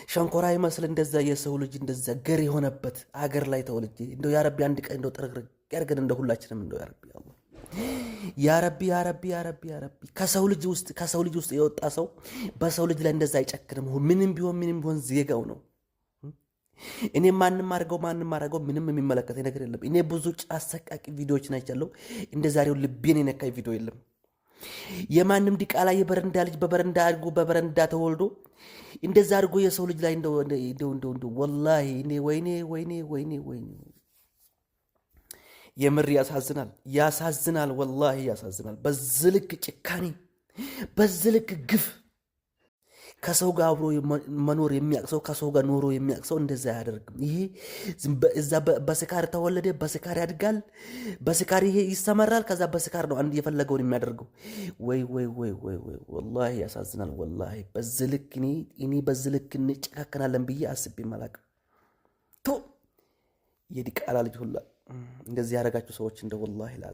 ሸንኮራ ይመስል እንደዛ የሰው ልጅ እንደዛ ገር የሆነበት አገር ላይ ተወልጄ እንደው ያ ረቢ አንድ ቀን እንደው ጥርግርግ ያርገን እንደው ሁላችንም እንደው ያ ረቢ አላህ ያ ረቢ ያ ረቢ ያ ረቢ ያ ረቢ ከሰው ልጅ ውስጥ የወጣ ሰው በሰው ልጅ ላይ እንደዛ አይጨክንም። ምንም ቢሆን ዜጋው ነው። እኔ ማንንም አድርገው ምንም የሚመለከተኝ ነገር የለም። እኔ ብዙ አሰቃቂ ቪዲዮዎችን አይቻለሁ። እንደ ዛሬው ልቤን የነካኝ ቪዲዮ የለም። የማንም ዲቃላ የበረንዳ ልጅ በበረንዳ አድርጎ በበረንዳ ተወልዶ እንደዛ አድርጎ የሰው ልጅ ላይ እንደው ወላሂ እኔ ወይኔ የምር ያሳዝናል። ወላሂ ያሳዝናል። በዚህ ልክ ጭካኔ፣ በዚህ ልክ ግፍ ከሰው ጋር አብሮ መኖር የሚያቅሰው ከሰው ጋር ኖሮ የሚያቅሰው እንደዛ አያደርግም። ይሄ እዛ በስካር ተወለደ፣ በስካር ያድጋል፣ በስካር ይሄ ይሰመራል። ከዛ በስካር ነው አንድ የፈለገውን የሚያደርገው። ወይ ወላሂ ያሳዝናል። ወላሂ በዚህ ልክ እኔ በዚህ ልክ እንጨካከናለን ብዬ አስቤም አላቅም። ቶ የዲቃላ ልጅ ሁላ እንደዚህ ያደረጋችሁ ሰዎች እንደ ወላሂ